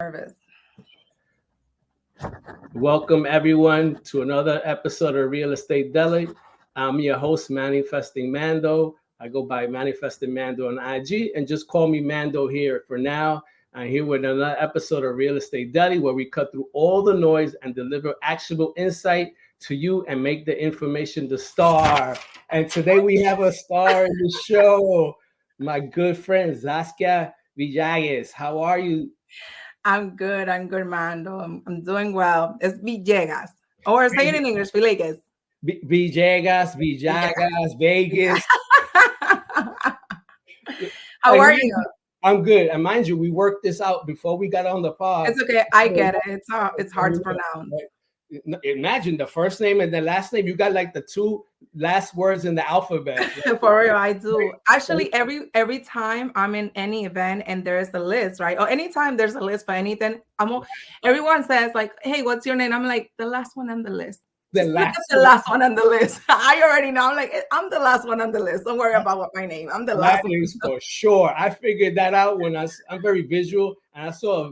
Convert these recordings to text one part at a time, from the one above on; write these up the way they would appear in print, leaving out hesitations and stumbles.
nervous. Welcome everyone to another episode of Real Estate Deli. I'm your host, Manifesting Mando. I go by Manifesting Mando on IG, and just call me Mando here for now. I'm here with another episode of Real Estate Deli, where we cut through all the noise and deliver actionable insight to you and make the information the star. And today we have a star in the show, my good friend Zasquia Villegas. How are you? I'm good, Mando. I'm doing well. It's Villegas. Or say it in English, Villegas. Villegas, Vegas. How are you? I'm good. And mind you, we worked this out before we got on the pod. It's okay. I get it. It's hard to pronounce. Imagine the first name and the last name. You got like the two last words in the alphabet. For real, I do. Actually, every time I'm in any event and there's a list, right? Or anytime there's a list for anything, everyone says like, "Hey, what's your name?" I'm like, the last one on the list. The last one on the list. I already know. I'm like, I'm the last one on the list. Don't worry about what my name. I'm the last one. For sure. I figured that out when I'm very visual, and I saw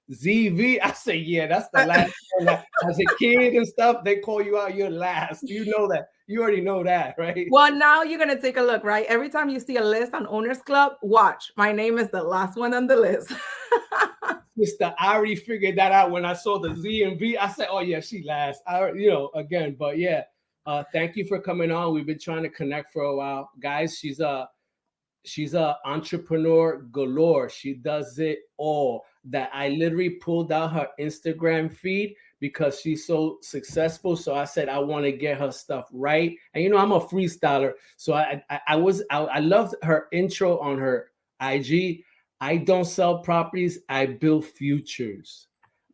ZV. I say, yeah, that's the last one. As a kid and stuff, they call you out. You're last. You know that. You already know that, right? Well, now you're gonna take a look, right? Every time you see a list on Owners Club, watch. My name is the last one on the list. Mister, I already figured that out when I saw the Z and V. I said, "Oh yeah, she last." Again, but yeah. Thank you for coming on. We've been trying to connect for a while, guys. She's a entrepreneur galore. She does it all. That I literally pulled out her Instagram feed because she's so successful. So I said I want to get her stuff right. And I'm a freestyler, so I loved her intro on her IG. I don't sell properties, I build futures.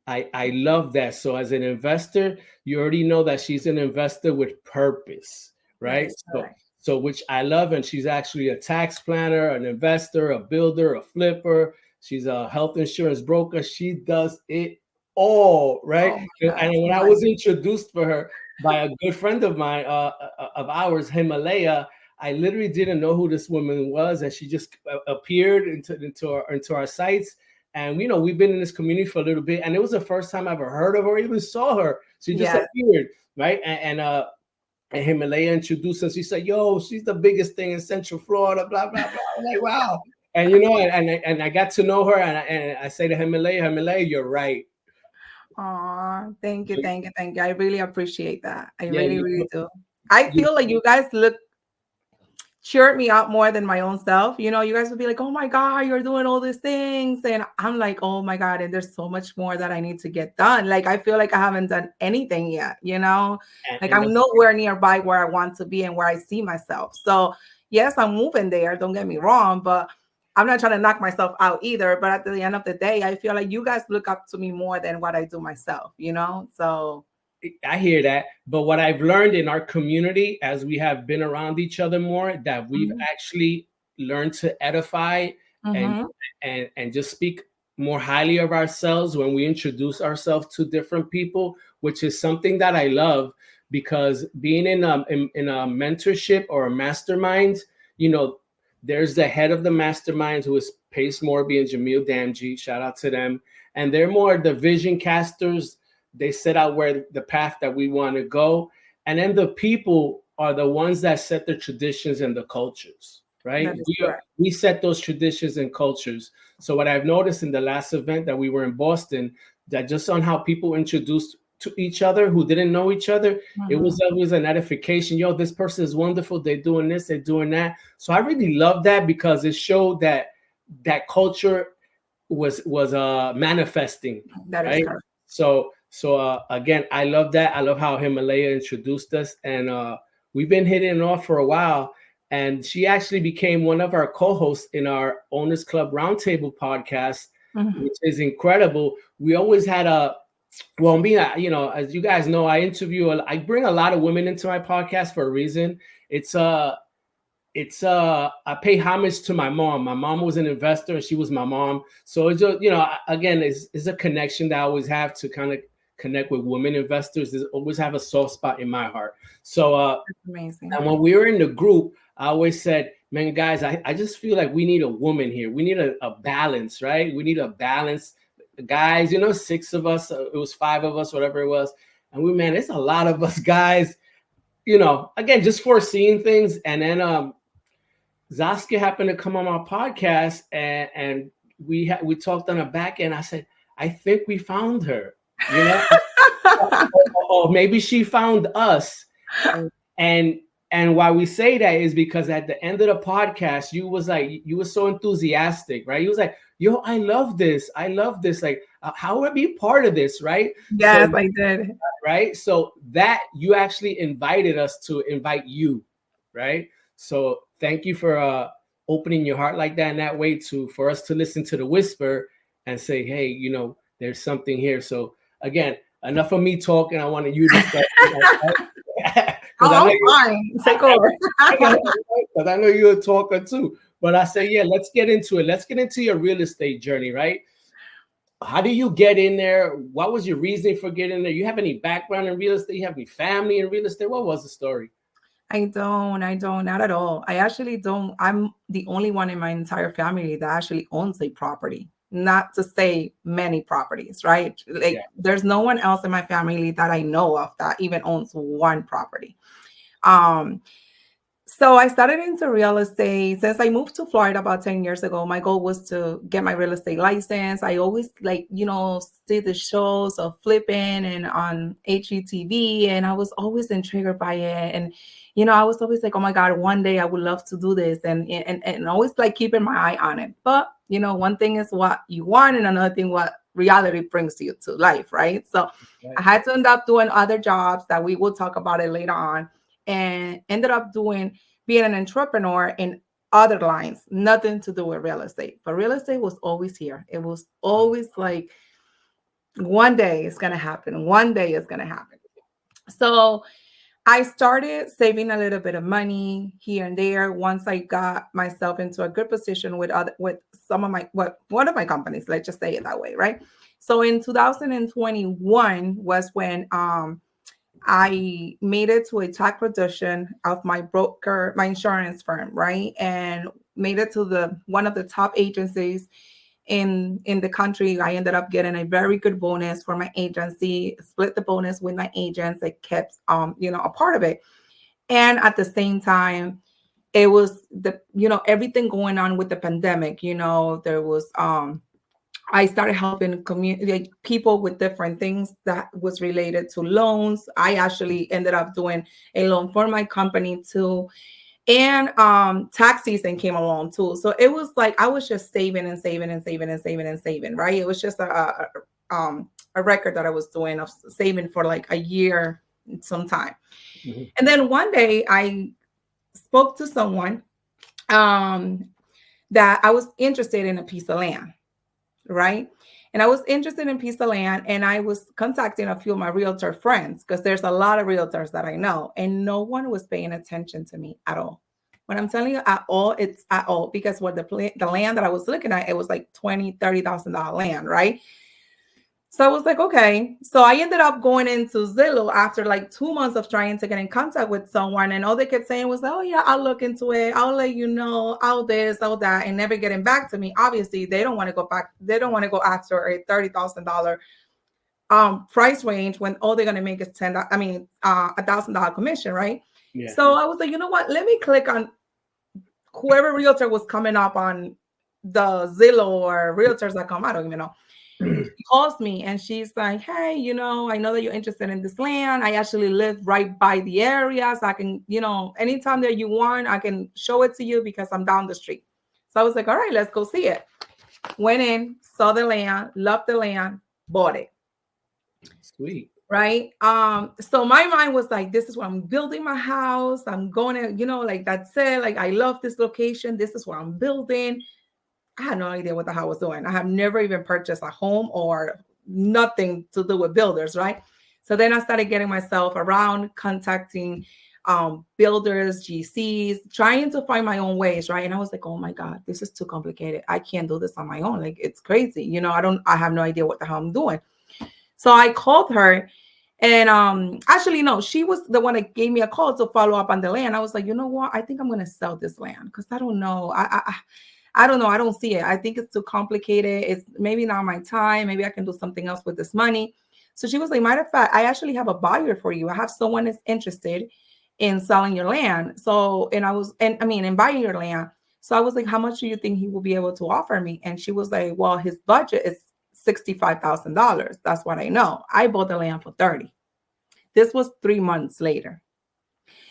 I love that. So as an investor, you already know that she's an investor with purpose, right? So which I love. And she's actually a tax planner, an investor, a builder, a flipper. She's a health insurance broker. She does it all, right? And when I was introduced for her by a good friend of mine, of ours, Himalaya, I literally didn't know who this woman was, and she just appeared into our sites. And we've been in this community for a little bit, and it was the first time I ever heard of her, or even saw her. She just appeared, right? And Himalaya introduced us. She said, "Yo, she's the biggest thing in Central Florida." Blah blah blah. I'm like, wow. And and I got to know her, and I say to Himalaya, you're right. Aw, thank you. I really appreciate that. I really do. I feel like you guys cheered me up more than my own self. You guys would be like, "Oh my God, you're doing all these things." And I'm like, "Oh my God." And there's so much more that I need to get done. Like, I feel like I haven't done anything yet, like I'm nowhere nearby where I want to be and where I see myself. So yes, I'm moving there. Don't get me wrong, but I'm not trying to knock myself out either. But at the end of the day, I feel like you guys look up to me more than what I do myself, So I hear that, but what I've learned in our community as we have been around each other more, that we've actually learned to edify and just speak more highly of ourselves when we introduce ourselves to different people, which is something that I love, because being in a mentorship or a mastermind, there's the head of the mastermind, who is Pace Morby and Jamil Damji. Shout out to them. And they're more the vision casters. They set out where the path that we want to go. And then the people are the ones that set the traditions and the cultures, right? We set those traditions and cultures. So what I've noticed in the last event that we were in Boston, that just on how people introduced to each other who didn't know each other, it was always an edification. Yo, this person is wonderful. They're doing this, they're doing that. So I really love that, because it showed that culture was manifesting. That is correct. So again, I love that. I love how Himalaya introduced us, and we've been hitting it off for a while. And she actually became one of our co-hosts in our Owners Club Roundtable podcast, which is incredible. We always had as you guys know, I bring a lot of women into my podcast for a reason. I pay homage to my mom. My mom was an investor, and she was my mom. So it's just, again, it's a connection that I always have to kind of connect with women investors. There's always have a soft spot in my heart. So that's amazing. And when we were in the group, I always said, man, guys, I just feel like we need a woman here. We need a balance, right? We need a balance guys, 6 of us. It was 5 of us, whatever it was. And man, it's a lot of us guys, again, just foreseeing things. And then Zasquia happened to come on my podcast, and we talked on the back end. I said, I think we found her, or maybe she found us. And why we say that is because at the end of the podcast, you were so enthusiastic, right? You was like, yo, I love this. Like, how would I be part of this, right? Yes, I did. Right. So that you actually invited us to invite you, right? So thank you for opening your heart like that, in that way, for us to listen to the whisper and say, hey, there's something here. So again, enough of me talking. I wanted you to start. Fine. Take over. Because I know you're a talker too. But I say, yeah, let's get into it. Let's get into your real estate journey, right? How do you get in there? What was your reasoning for getting there? You have any background in real estate? You have any family in real estate? What was the story? I don't, not at all. I actually don't. I'm the only one in my entire family that actually owns a property. Not to say many properties, right? Like, there's no one else in my family that I know of that even owns one property. So I started into real estate since I moved to Florida about 10 years ago. My goal was to get my real estate license. I always see the shows of flipping and on HGTV, and I was always intrigued by it. And, I was always like, oh my God, one day I would love to do this, and always like keeping my eye on it. But, one thing is what you want, and another thing what reality brings you to life, right? So I had to end up doing other jobs that we will talk about it later on, and ended up being an entrepreneur in other lines, nothing to do with real estate. But real estate was always here. It was always like, one day it's going to happen. One day it's going to happen. So I started saving a little bit of money here and there once I got myself into a good position with some of one of my companies, let's just say it that way, right? So in 2021 was when I made it to a tax production of my broker, my insurance firm, right? And made it to one of the top agencies in the country. I ended up getting a very good bonus for my agency, split the bonus with my agents. I kept a part of it. And at the same time, it was everything going on with the pandemic. There was I started helping people with different things that was related to loans. I actually ended up doing a loan for my company too. And tax season came along too. So it was like I was just saving and saving and saving and saving and saving, right? It was just a record that I was doing of saving for like a year sometime. Mm-hmm. And then one day I spoke to someone that I was interested in a piece of land. Right. And I was interested in a piece of land, and I was contacting a few of my realtor friends because there's a lot of realtors that I know, and no one was paying attention to me at all. When I'm telling you at all, it's at all, because what the land that I was looking at, it was like $20,000-$30,000 land. Right. So I was like, okay. So I ended up going into Zillow after like 2 months of trying to get in contact with someone. And all they kept saying was, oh yeah, I'll look into it. I'll let you know, all this, all that, and never getting back to me. Obviously, they don't want to go back. They don't want to go after a $30,000 price range when all they're going to make is $1,000 commission, right? Yeah. So I was like, you know what? Let me click on whoever realtor was coming up on the Zillow or realtors.com. I don't even know. She calls me and she's like, hey, I know that you're interested in this land. I actually live right by the area. So I can, anytime that you want, I can show it to you because I'm down the street. So I was like, all right, let's go see it. Went in, saw the land, loved the land, bought it. Sweet. Right. So my mind was like, this is where I'm building my house. I'm going to, like that's it. Like, I love this location. This is where I'm building. I had no idea what the hell I was doing. I have never even purchased a home or nothing to do with builders, right? So then I started getting myself around, contacting builders, GCs, trying to find my own ways, right? And I was like, oh my God, this is too complicated. I can't do this on my own. Like, it's crazy. I have no idea what the hell I'm doing. So I called her, and actually, no, she was the one that gave me a call to follow up on the land. I was like, you know what? I think I'm going to sell this land because I don't know. I don't know. I don't see it. I think it's too complicated. It's maybe not my time. Maybe I can do something else with this money. So she was like, matter of fact, I actually have a buyer for you. I have someone that's interested in selling your land. So, in buying your land. So I was like, how much do you think he will be able to offer me? And she was like, well, his budget is $65,000. That's what I know. I bought the land for 30. This was 3 months later.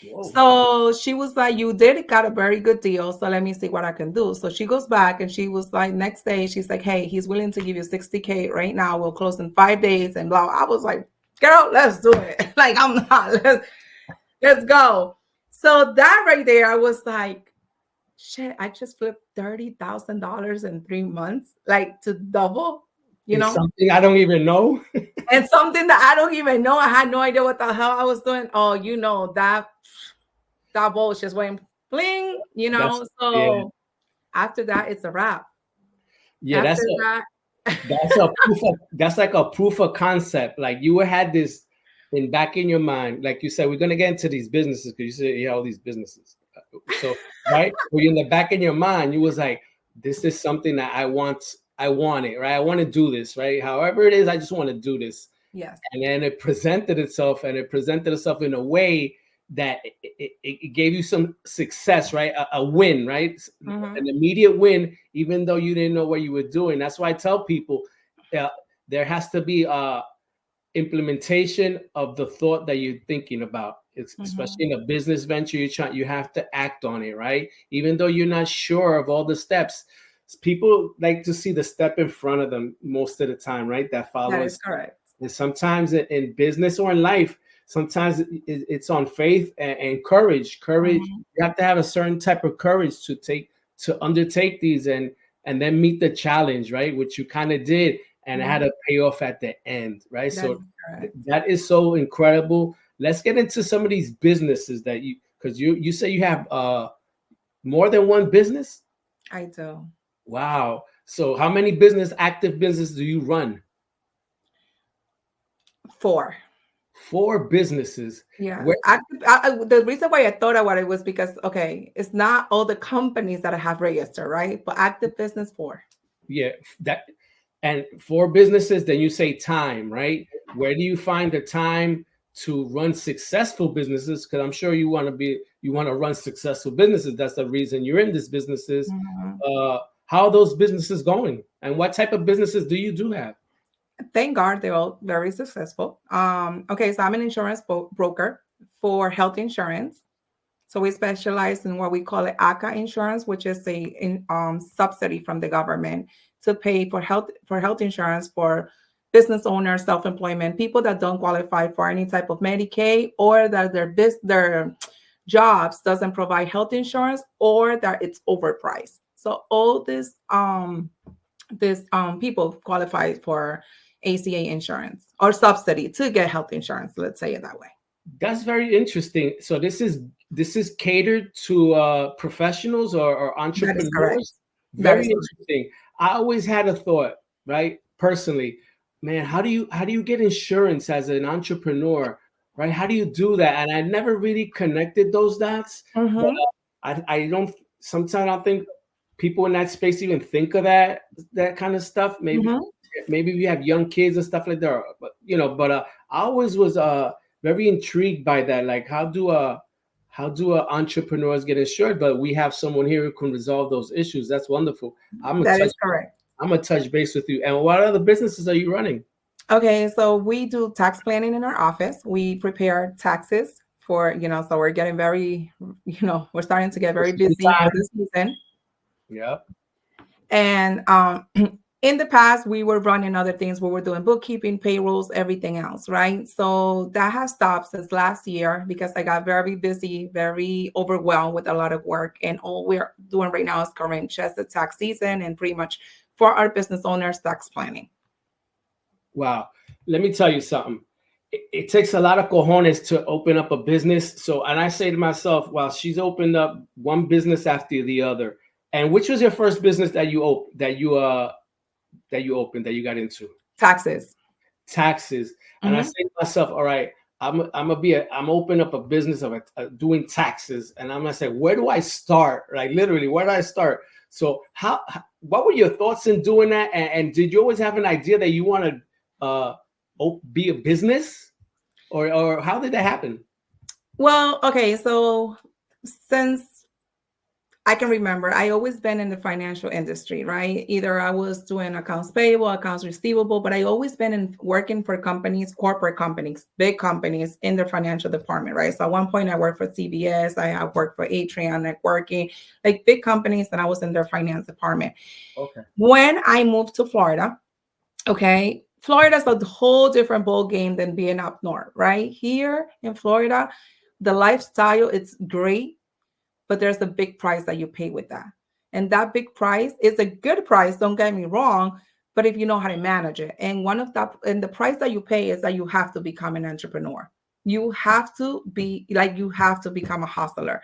Whoa. So she was like, you did got a very good deal. So let me see what I can do. So she goes back and she was like, next day, she's like, hey, he's willing to give you $60K right now. We'll close in 5 days and blah. I was like, girl, let's do it. Like, I'm not, let's go. So that right there, I was like, shit, I just flipped $30,000 in 3 months, like to double, something I don't even know. And something that I don't even know. I had no idea what the hell I was doing. Oh, that ball just went bling, So after that, it's a wrap. Yeah, that's like a proof of concept. Like you had this back in your mind, like you said, we're gonna get into these businesses because you said you have all these businesses. So right, well, in the back in your mind, you was like, this is something that I want it, right? I want to do this, right? However it is, I just want to do this. Yes. And then it presented itself in a way that it gave you some success, right? A win, right? Mm-hmm. An immediate win, even though you didn't know what you were doing. That's why I tell people there has to be implementation of the thought that you're thinking about. Especially in a business venture, you have to act on it, right? Even though you're not sure of all the steps. People like to see the step in front of them most of the time, right? That follows. That is correct. And sometimes in business or in life, sometimes it's on faith and courage. Courage. Mm-hmm. You have to have a certain type of courage to undertake these and then meet the challenge, right? Which you kind of did, and it had a payoff at the end, right? That is so incredible. Let's get into some of these businesses that because you say you have more than one business. I do. Wow. So how many active businesses do you run? 4. 4 businesses. Yeah. The reason why I thought about it was because, okay, it's not all the companies that I have registered, right? But active business 4. Yeah. And 4 businesses, then you say time, right? Where do you find the time to run successful businesses? Because I'm sure you want to run successful businesses. That's the reason you're in these businesses. Mm-hmm. How are those businesses going? And what type of businesses do you have? Thank God they're all very successful. Okay, so I'm an insurance broker for health insurance. So we specialize in what we call it ACA insurance, which is a subsidy from the government to pay for health insurance for business owners, self-employment, people that don't qualify for any type of Medicaid, or that their jobs doesn't provide health insurance, or that it's overpriced. So all this people qualify for ACA insurance or subsidy to get health insurance. Let's say it that way. That's very interesting. So this is catered to professionals or entrepreneurs. That is correct. Very interesting. I always had a thought, right? Personally, man, how do you get insurance as an entrepreneur, right? How do you do that? And I never really connected those dots. Mm-hmm. But, I don't. Sometimes I don't think people in that space even think of that kind of stuff. Maybe we have young kids and stuff like that. But I always was very intrigued by that. Like, how do entrepreneurs get insured? But we have someone here who can resolve those issues. That's wonderful. That is correct. I'm gonna touch base with you. And what other businesses are you running? Okay, so we do tax planning in our office. We prepare taxes for, so we're getting very, we're starting to get very busy for this season. Yeah. And in the past, we were running other things. We were doing bookkeeping, payrolls, everything else, right? So that has stopped since last year because I got very busy, very overwhelmed with a lot of work. And all we're doing right now is covering just the tax season and pretty much for our business owners, tax planning. Wow. Let me tell you something. It takes a lot of cojones to open up a business. So, and I say to myself, well, she's opened up one business after the other. And which was your first business that you opened, that you got into? Taxes. Mm-hmm. And I say to myself, all right, I'm opening up a business of doing taxes. And I'm going to say, where do I start? Like literally, where do I start? So what were your thoughts in doing that? And did you always have an idea that you want to be a business, or how did that happen? Well, okay, so since I can remember, I always been in the financial industry, right? Either I was doing accounts payable, accounts receivable, but I always been in working for companies, corporate companies, big companies in the financial department, right? So at one point I worked for CBS, I have worked for Atrium Networking, like big companies, and I was in their finance department. Okay. When I moved to Florida, okay, Florida's a whole different ball game than being up north, right? Here in Florida, the lifestyle, it's great, but there's a big price that you pay with that. And that big price is a good price, don't get me wrong, but if you know how to manage it. And one of that, and the price that you pay is that you have to become an entrepreneur. You have to be like, you have to become a hustler,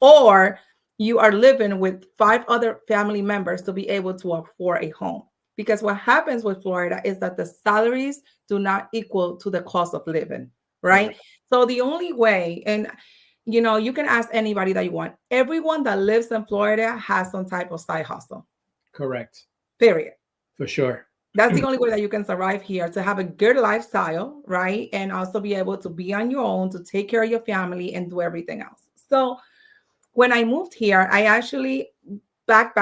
or you are living with 5 other family members to be able to afford a home. Because what happens with Florida is that the salaries do not equal to the cost of living, right? Correct. So the only way, and you can ask anybody that you want. Everyone that lives in Florida has some type of side hustle. Correct. Period. For sure. That's the only way that you can survive here, to have a good lifestyle, right? And also be able to be on your own, to take care of your family and do everything else. So when I moved here, I actually back.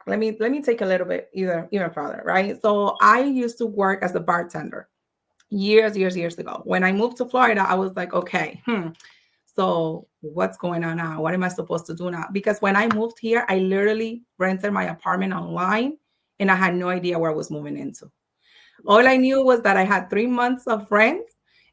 Let me take a little bit even further, right? So I used to work as a bartender years ago. When I moved to Florida, I was like, okay, so what's going on now? What am I supposed to do now? Because when I moved here, I literally rented my apartment online and I had no idea where I was moving into. All I knew was that I had 3 months of rent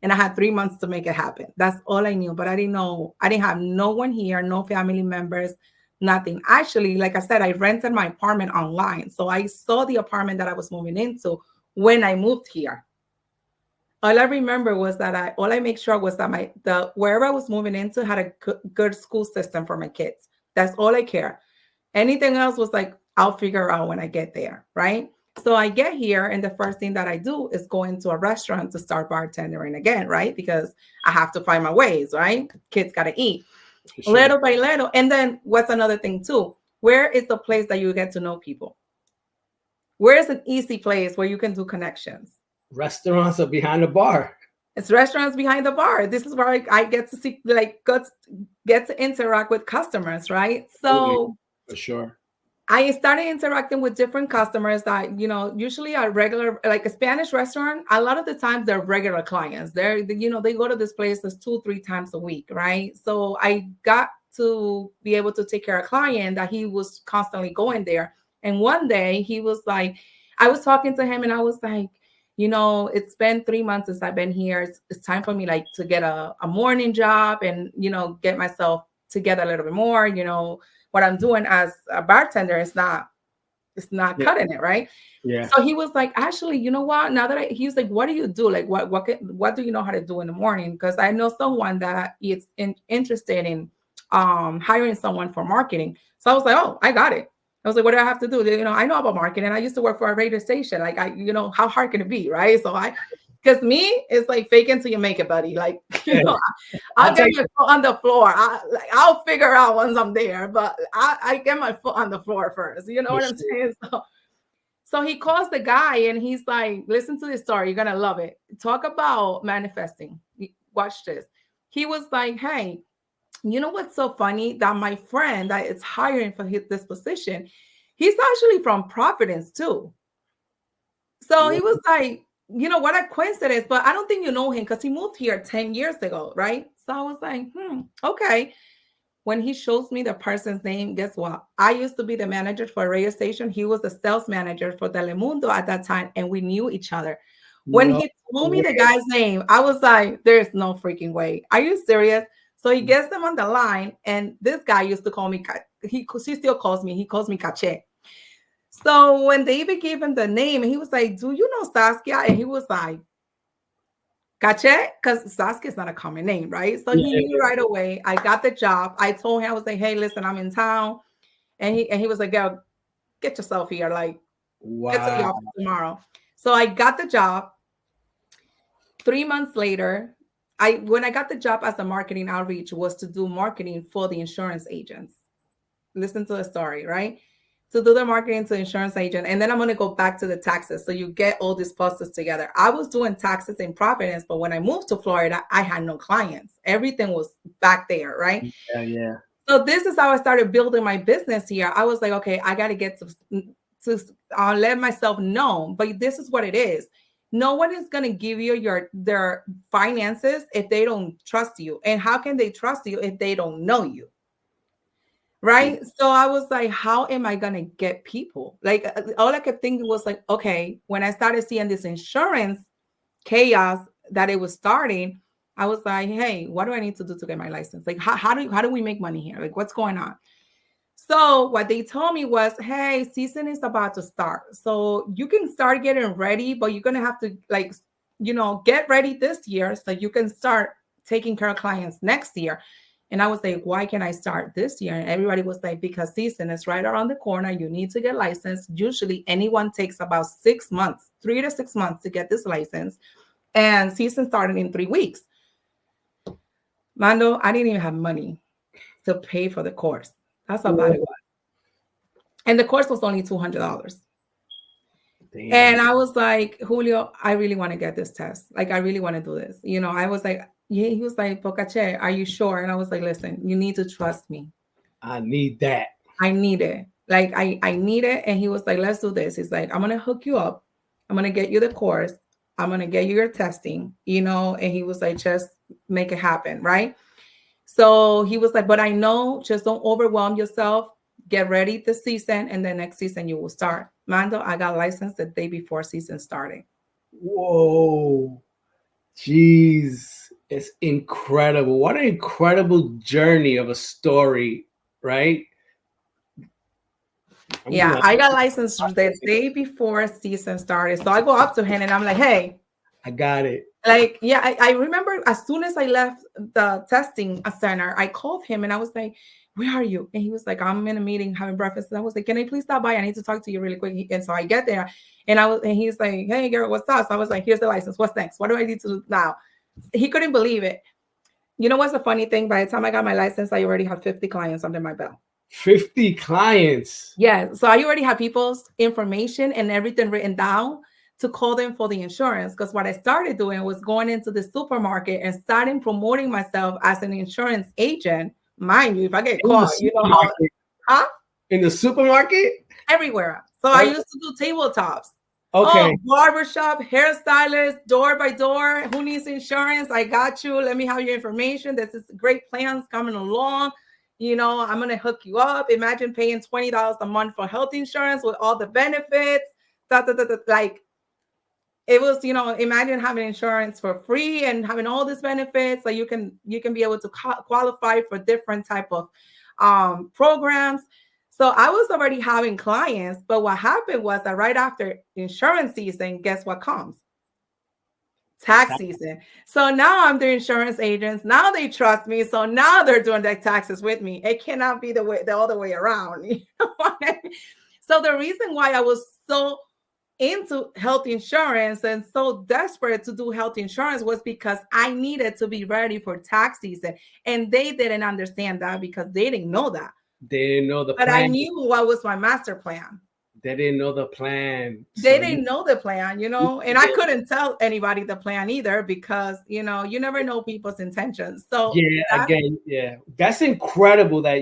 and I had 3 months to make it happen. That's all I knew. But I didn't know, I didn't have no one here, no family members, nothing. Actually, like I said, I rented my apartment online. So I saw the apartment that I was moving into when I moved here. All I remember was that all I make sure was that the wherever I was moving into had a good school system for my kids. That's all I care. Anything else was like, I'll figure out when I get there, right? So I get here, and the first thing that I do is go into a restaurant to start bartending again, right? Because I have to find my ways, right? Kids got to eat. For sure. Little by little. And then what's another thing too? Where is the place that you get to know people? Where is an easy place where you can do connections? Restaurants are behind the bar. It's restaurants behind the bar. This is where I get to see, like, get to interact with customers, right? Totally. So For sure. I started interacting with different customers that, usually are regular, like a Spanish restaurant. A lot of the times they're regular clients. They go to this place 2-3 times a week, right? So I got to be able to take care of a client that he was constantly going there. And one day he was like, I was talking to him and I was like, it's been 3 months since I've been here. It's time for me like to get a morning job and, get myself together a little bit more, what I'm doing as a bartender is not Yeah. cutting it, right? Yeah. So he was like, actually, you know what? Now that he was like, what do you do? Like, what do you know how to do in the morning? Because I know someone that is interested in hiring someone for marketing. So I was like, oh, I got it. I was like, what do I have to do? I know about marketing. I used to work for a radio station. Like, how hard can it be, right? So because me, it's like fake until you make it, buddy. Like, Yeah. I'll I'll get take my foot on the floor. I'll figure out once I'm there, but I get my foot on the floor first. You know for what I'm sure. saying? So he calls the guy and he's like, listen to this story. You're going to love it. Talk about manifesting. Watch this. He was like, hey, you know what's so funny? That my friend that is hiring for this position, he's actually from Providence too. So he was like, what a coincidence, but I don't think you know him because he moved here 10 years ago, right? So I was like, okay. When he shows me the person's name, guess what? I used to be the manager for a radio station. He was the sales manager for Telemundo at that time, and we knew each other. When No he told me way. the guy's name, I was like, there's no freaking way. Are you serious? So he gets them on the line, and this guy used to call me, he still calls me, he calls me Cache. So when they even gave him the name, he was like, do you know Saskia? And he was like, Cache, because Zasquia is not a common name, right? So he knew right away. I got the job. I told him, I was like, hey, listen, I'm in town. And he was like, girl, get yourself here. Like, get to the Wow. office tomorrow. So I got the job. 3 months later, when I got the job as a marketing outreach was to do marketing for the insurance agents. Listen to the story, right? to do the marketing to insurance agent, and then I'm going to go back to the taxes. So you get all these puzzles together. I was doing taxes in Providence, but when I moved to Florida, I had no clients. Everything was back there, right? Yeah. So this is how I started building my business here. I was like, okay, I got to get to let myself know, but this is what it is. No one is going to give you their finances if they don't trust you. And how can they trust you if they don't know you? Right. So I was like, how am I going to get people? Like, all I could think was like, okay, when I started seeing this insurance chaos that it was starting, I was like, hey, what do I need to do to get my license? Like, how do we make money here? Like, what's going on? So what they told me was, hey, season is about to start. So you can start getting ready, but you're going to have to, like, get ready this year so you can start taking care of clients next year. And I was like, why can't I start this year? And everybody was like, because season is right around the corner. You need to get licensed. Usually anyone takes about 6 months, 3 to 6 months to get this license. And season started in 3 weeks. Mando, I didn't even have money to pay for the course. That's how bad it was. And the course was only $200. Damn. And I was like, Julio, I really want to get this test. Like, I really want to do this. I was like, yeah, he was like, Pocache, are you sure? And I was like, listen, you need to trust me. I need that. I need it. Like, I need it. And he was like, let's do this. He's like, I'm going to hook you up. I'm going to get you the course. I'm going to get you your testing, and he was like, just make it happen. Right. So he was like, but I know, just don't overwhelm yourself. Get ready this season. And then next season you will start. Mando, I got licensed the day before season started. Whoa. Jeez. It's incredible. What an incredible journey of a story, right? I got licensed the day before season started. So I go up to him and I'm like, hey, I got it. Like, yeah, I remember as soon as I left the testing center, I called him and I was like, where are you? And he was like, I'm in a meeting having breakfast. And I was like, can I please stop by? I need to talk to you really quick. And so I get there and he's like, hey girl, what's up? So I was like, here's the license. What's next? What do I need to do now? He couldn't believe it. You know what's the funny thing? By the time I got my license, I already had 50 clients under my belt. 50 clients. Yeah. So I already have people's information and everything written down to call them for the insurance. Because what I started doing was going into the supermarket and starting promoting myself as an insurance agent. Mind you, if I get caught, how? In the supermarket? Everywhere. So I used to do tabletops. Okay. Barbershop, hairstylist, door by door. Who needs insurance? I got you. Let me have your information. This is great plans coming along. I'm going to hook you up. Imagine paying $20 a month for health insurance with all the benefits. Like, it was, imagine having insurance for free and having all these benefits. So you can be able to qualify for different type of programs. So I was already having clients, but what happened was that right after insurance season, guess what comes? Tax season. So now I'm the insurance agents. Now they trust me. So now they're doing their taxes with me. It cannot be the other way around. So the reason why I was so into health insurance and so desperate to do health insurance was because I needed to be ready for tax season. And they didn't understand that because they didn't know that. They didn't know the plan. But I knew what was my master plan. They didn't know the plan. They didn't know the plan, and I couldn't tell anybody the plan either because, you never know people's intentions. So that's incredible that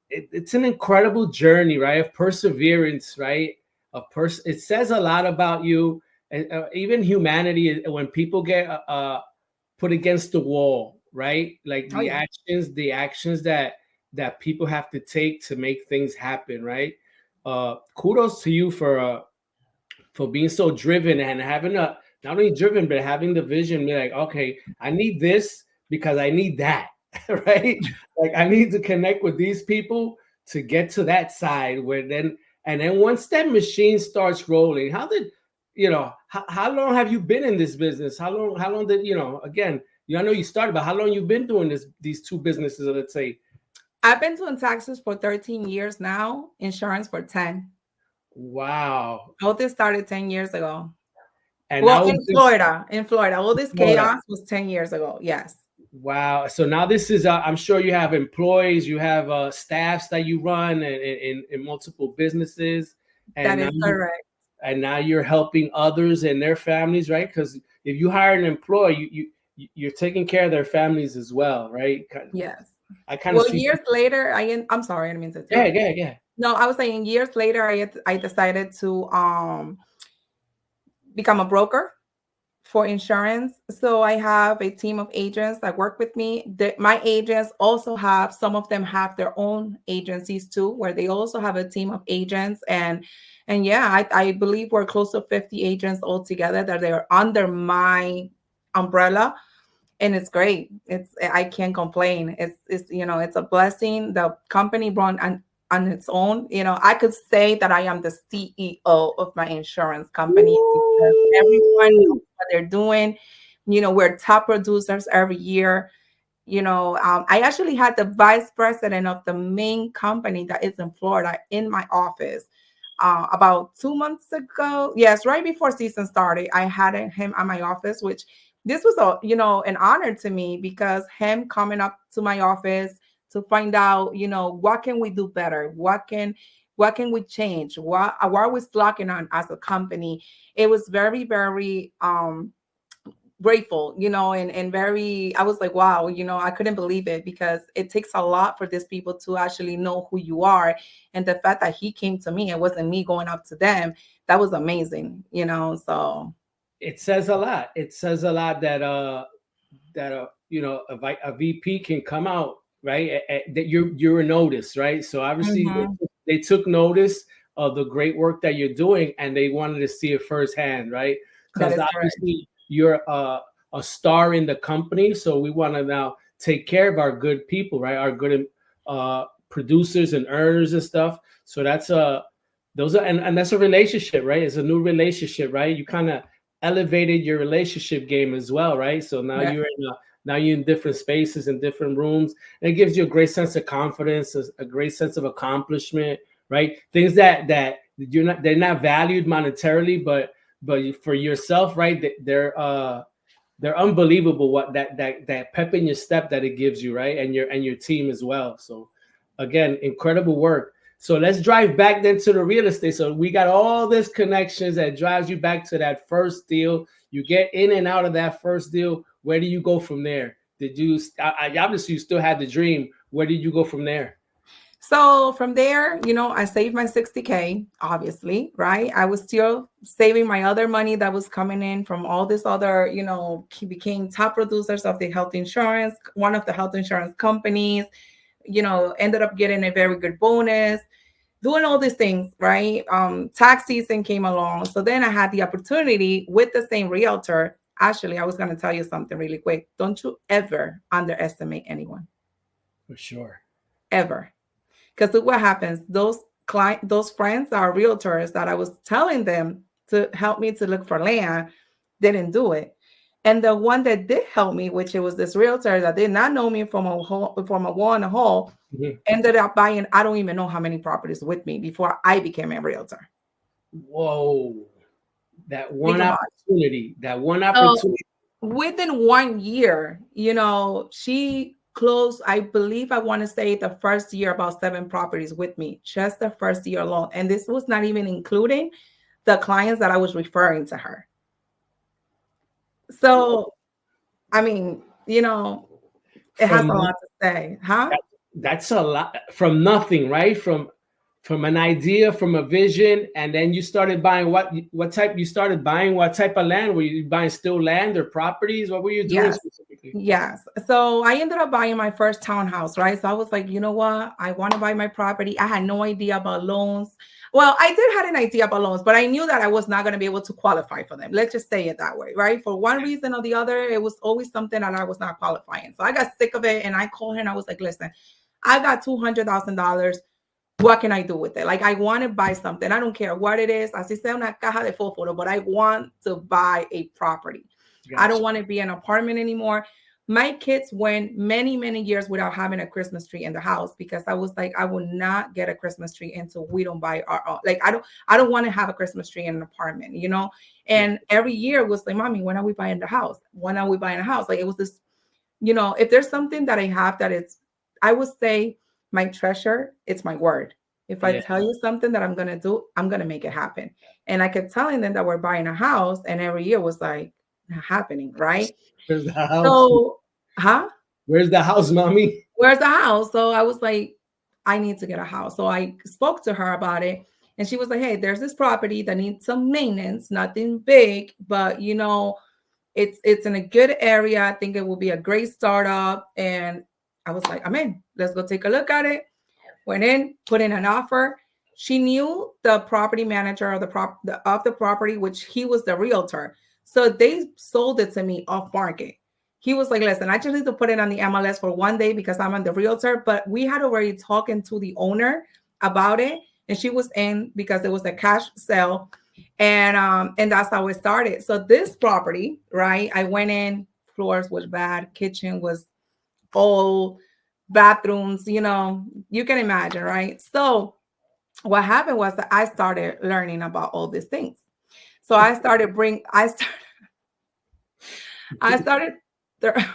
it's an incredible journey, right? Of perseverance, right? It says a lot about you, and even humanity when people get put against the wall, right? Like the actions that people have to take to make things happen, right? Kudos to you for being so driven and having not only driven but having the vision. Be like, okay, I need this because I need that, right? Like I need to connect with these people to get to that side where then. And then once that machine starts rolling, how long have you been in this business? How long did, again, I know you started, but how long you been doing these two businesses, let's say? I've been doing taxes for 13 years now, insurance for 10. Wow. All this started 10 years ago. And in Florida, all this chaos was 10 years ago. Yes. Wow. So now this is, I'm sure you have employees, you have staffs that you run in multiple businesses, and That now is correct. you're helping others and their families, right? Because if you hire an employee, you're taking care of their families as well, right? Yes. I kind of Well, see. years later, I'm sorry, I didn't mean to Yeah, interrupt. yeah, yeah. No, I was saying years later, I decided to become a broker for insurance. So I have a team of agents that work with me. My agents also have, some of them have their own agencies too, where they also have a team of agents. And yeah, I believe we're close to 50 agents altogether that they're under my umbrella. And it's great. I can't complain. It's it's a blessing. The company run on its own. I could say that I am the CEO of my insurance company because everyone knows Woo! what they're doing. We're top producers every year. I actually had the vice president of the main company that is in Florida in my office about 2 months ago. Yes, right before season started, I had him at my office, which this was an honor to me because him coming up to my office to find out, what can we do better? What can we change? What are we slacking on as a company? It was very, very grateful, and very, I was like, wow, I couldn't believe it because it takes a lot for these people to actually know who you are. And the fact that he came to me, it wasn't me going up to them. That was amazing. So It says a lot. It says a lot that a VP can come out, right, that you're noticed, right? So obviously Mhm. they took notice of the great work that you're doing, and they wanted to see it firsthand, right? That Because is correct. obviously you're a star in the company, so we want to now take care of our good people, right? Our good producers and earners and stuff. So that's those are, and that's a relationship, right? It's a new relationship, right? You kind of elevated your relationship game as well, right? So now Yes. you're in different spaces and different rooms, and it gives you a great sense of confidence, a great sense of accomplishment, right? Things that they're not valued monetarily, but for yourself, right? They're unbelievable, what that pep in your step that it gives you, right? And your team as well. So again, incredible work. So let's drive back then to the real estate. So we got all this connections that drives you back to that first deal. You get in and out of that first deal. Where do you go from there? Did you obviously you still had the dream? Where did you go from there? So from there, I saved my 60K, obviously, right? I was still saving my other money that was coming in from all this other, he became top producers of the health insurance, one of the health insurance companies, ended up getting a very good bonus, doing all these things, right? Tax season came along. So then I had the opportunity with the same realtor. Actually, I was going to tell you something really quick. Don't you ever underestimate anyone, For sure. ever. Because look what happens. Those friends that are realtors that I was telling them to help me to look for land didn't do it. And the one that did help me, which it was this realtor that did not know me from a wall in a hole, Mhm. ended up buying, I don't even know how many properties with me before I became a realtor. Whoa. That Think one about it. opportunity. That one So opportunity. within 1 year, she closed, I believe I want to say the first year, about 7 properties with me, just the first year alone. And this was not even including the clients that I was referring to her. So, I mean, it has a From lot to say, huh? that, that's a lot from nothing, right? From an idea, from a vision, and then you started buying what type? You started buying what type of land? Were you buying still land or properties? What were you doing Yes. specifically? Yes. So I ended up buying my first townhouse, right? So I was like, you know what? I want to buy my property. I had no idea about loans. Well, I did had an idea about loans, but I knew that I was not going to be able to qualify for them. Let's just say it that way, right? For one reason or the other, it was always something that I was not qualifying. So I got sick of it and I called her and I was like, listen, I got $200,000. What can I do with it? Like, I want to buy something. I don't care what it is. Así sea una caja de fósforo, but I want to buy a property. I don't Gotcha. want to be in an apartment anymore. My kids went many, many years without having a Christmas tree in the house because I was like, I will not get a Christmas tree until we don't buy our own. Like, I don't want to have a Christmas tree in an apartment. Yeah. And every year it was like, mommy, when are we buying the house? When are we buying a house? Like, it was this if there's something that I have that it's, I would say my treasure, it's my word. If I Yeah. tell you something that I'm going to do, I'm going to make it happen. And I kept telling them that we're buying a house, and every year was like not happening, right? Where's the house? So, huh? Where's the house, mommy? Where's the house? So I was like, I need to get a house. So I spoke to her about it. And she was like, hey, there's this property that needs some maintenance, nothing big, but it's in a good area. I think it will be a great startup. And I was like, I'm in. Let's go take a look at it. Went in, put in an offer. She knew the property manager of the property, which he was the realtor. So they sold it to me off market. He was like, listen, I just need to put it on the MLS for one day because I'm on the realtor. But we had already talking to the owner about it, and she was in because it was a cash sale. And that's how it started. So this property, right? I went in, floors was bad, kitchen was old, bathrooms, you can imagine, right? So what happened was that I started learning about all these things. So I started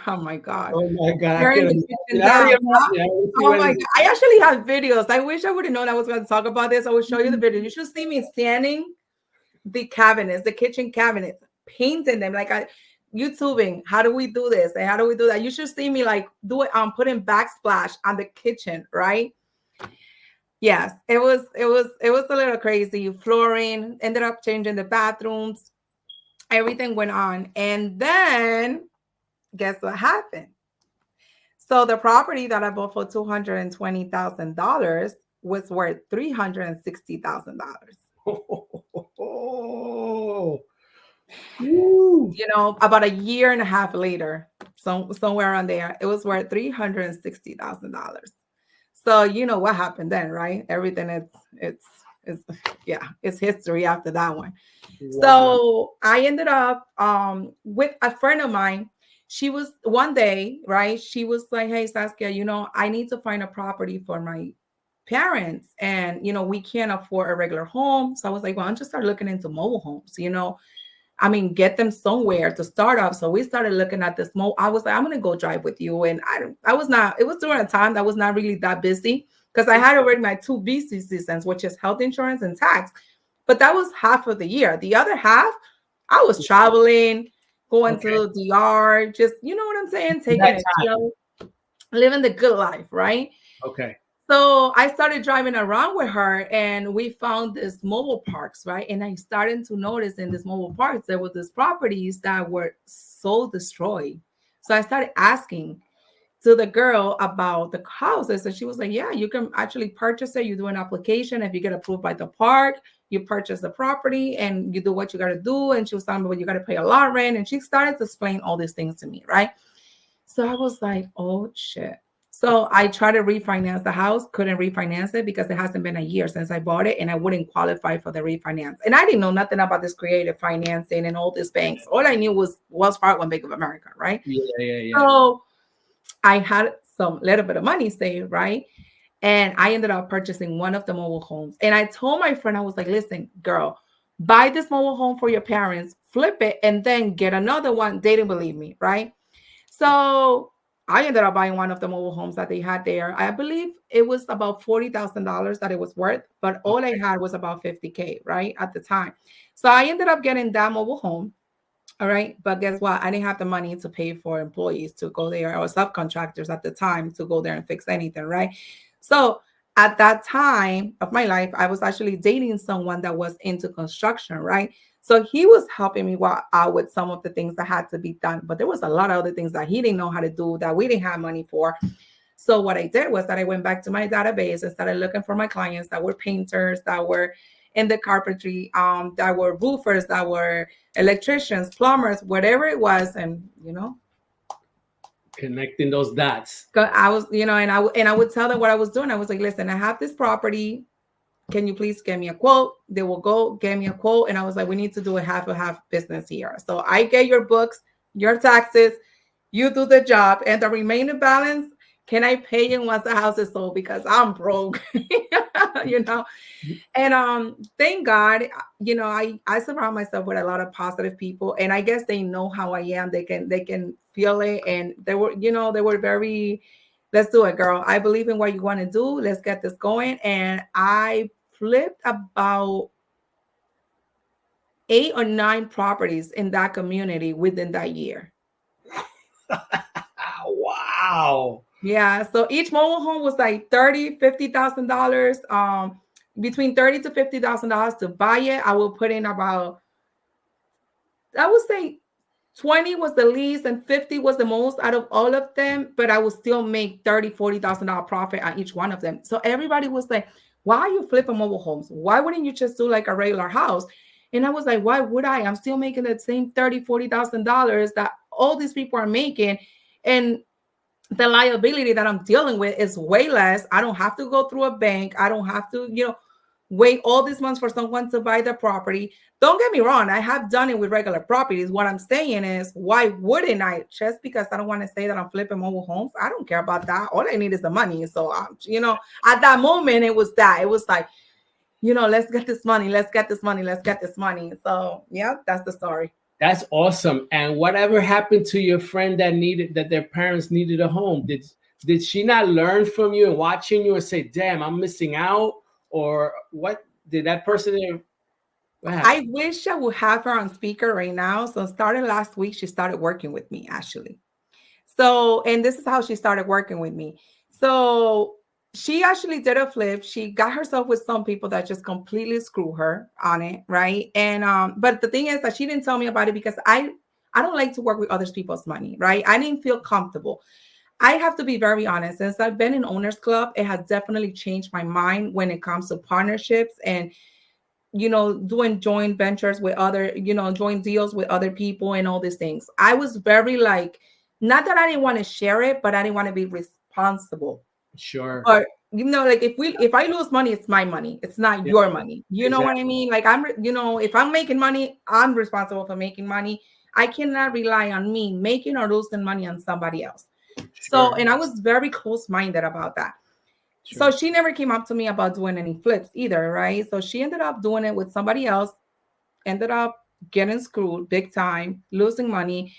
oh my God. Oh my God, I Tearing can the imagine. kitchen I already down. imagine. I already see Oh where my this God. I actually have videos. I wish I would have known I was going to talk about this. I would show you the video. You should see me standing the cabinets, the kitchen cabinets, painting them like I YouTubing. How do we do this? And how do we do that? You should see me like do it. Putting backsplash on the kitchen, right? Yes, it was a little crazy. Flooring, ended up changing the bathrooms, everything went on. And then guess what happened? So the property that I bought for $220,000 was worth $360,000. Oh, woo. About a year and a half later, somewhere around there, it was worth $360,000. So you know what happened then, right? Everything it's yeah, it's history after that one. Wow. So I ended up with a friend of mine. She was one day, right? She was like, hey, Saskia, I need to find a property for my parents. And we can't afford a regular home. So I was like, well, I'm just start looking into mobile homes. I mean, get them somewhere to start off. So we started looking at this. I was like, I'm gonna go drive with you, and I was not. It was during a time that was not really that busy because I had already my two busy seasons, which is health insurance and tax. But that was half of the year. The other half, I was traveling, going Okay. to the yard, just what I'm saying, taking That it time. chill, living the good life, right? Okay. So I started driving around with her, and we found this mobile parks, right? And I started to notice in this mobile parks there was these properties that were so destroyed. So I started asking to the girl about the houses, and she was like, "Yeah, you can actually purchase it. You do an application. If you get approved by the park, you purchase the property, and you do what you got to do." And she was telling me, "Well, you got to pay a lot rent," and she started to explain all these things to me, right? So I was like, oh shit. So I tried to refinance the house, couldn't refinance it because it hasn't been a year since I bought it and I wouldn't qualify for the refinance. And I didn't know nothing about this creative financing and all these banks. All I knew was Wells Fargo and Bank of America, right? Yeah, yeah, yeah. So I had some little bit of money saved, right? And I ended up purchasing one of the mobile homes. And I told my friend, I was like, listen, girl, buy this mobile home for your parents, flip it, and then get another one. They didn't believe me, right? So I ended up buying one of the mobile homes that they had there. I believe it was about $40,000 that it was worth, but all I had was about 50K, right? At the time. So I ended up getting that mobile home. All right. But guess what? I didn't have the money to pay for employees to go there or subcontractors at the time to go there and fix anything. Right. So at that time of my life, I was actually dating someone that was into construction. Right. So he was helping me out with some of the things that had to be done. But there was a lot of other things that he didn't know how to do that we didn't have money for. So what I did was that I went back to my database and started looking for my clients that were painters, that were in the carpentry, that were roofers, that were electricians, plumbers, whatever it was, and Connecting those dots. I was, and I would tell them what I was doing. I was like, listen, I have this property. Can you please get me a quote? They will go get me a quote, and I was like, we need to do a half business here. So I get your books, your taxes, you do the job, and the remaining balance Can I pay him once the house is sold because I'm broke? you know. And thank God, I surround myself with a lot of positive people, and I guess they know how I am. They can feel it, and they were very, let's do it, girl. I believe in what you want to do. Let's get this going. And I flipped about 8 or 9 properties in that community within that year. Wow. Yeah. So each mobile home was like $30,000, $50,000. Between $30,000 to $50,000 to buy it. I will put in about, I would say 20 was the least and 50 was the most out of all of them, but I would still make $30,000, $40,000 profit on each one of them. So everybody was like, why are you flipping mobile homes? Why wouldn't you just do like a regular house? And I was like, why would I? I'm still making the same $30,000, $40,000 that all these people are making. And the liability that I'm dealing with is way less. I don't have to go through a bank. I don't have to, wait all these months for someone to buy the property. Don't get me wrong. I have done it with regular properties. What I'm saying is, why wouldn't I? Just because I don't want to say that I'm flipping mobile homes. I don't care about that. All I need is the money. So, at that moment, it was that. It was like, let's get this money. Let's get this money. Let's get this money. So, yeah, that's the story. That's awesome. And whatever happened to your friend that their parents needed a home? Did she not learn from you and watching you and say, damn, I'm missing out? Or what did that person? I wish I would have her on speaker right now. So starting last week, she started working with me actually. So, and this is how she started working with me. So she actually did a flip. She got herself with some people that just completely screw her on it, right? And but the thing is that she didn't tell me about it because I don't like to work with other people's money, right? I didn't feel comfortable. I have to be very honest. Since I've been in Owners Club, it has definitely changed my mind when it comes to partnerships and doing joint ventures with other, joint deals with other people and all these things. I was very like, not that I didn't want to share it, but I didn't want to be responsible. Sure. But like if I lose money, it's my money. It's not your money. You know what I mean? Like if I'm making money, I'm responsible for making money. I cannot rely on me making or losing money on somebody else. Sure. So, and I was very close-minded about that. Sure. So she never came up to me about doing any flips either, right? So she ended up doing it with somebody else, ended up getting screwed big time, losing money.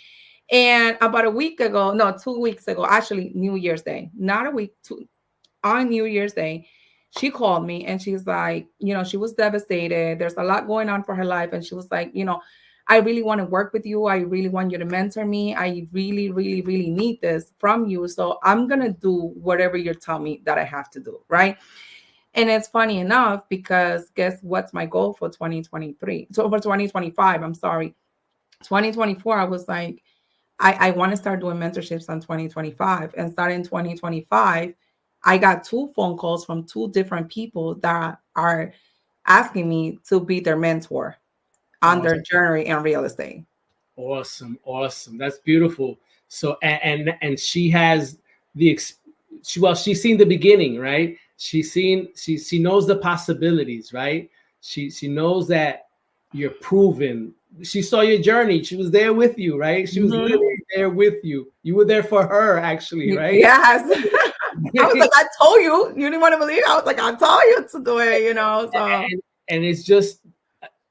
And about 2 weeks ago, actually New Year's Day, not a week, on New Year's Day, she called me and she's like, she was devastated. There's a lot going on for her life. And she was like, I really want to work with you. I really want you to mentor me. I really, really, really need this from you. So I'm going to do whatever you tell me that I have to do. Right. And it's funny enough, because guess what's my goal for 2023? So for 2025, I'm sorry. 2024, I was like, I want to start doing mentorships on 2025. And starting 2025, I got 2 phone calls from 2 different people that are asking me to be their mentor on their journey in real estate. Awesome. That's beautiful. So and she has she's seen the beginning, right? She knows the possibilities, right? She knows that you're proven. She saw your journey. She was there with you, right? She was literally there with you. You were there for her, actually, right? Yes. I was like, I told you. You didn't want to believe it. I was like, I told you to do it, So and it's just,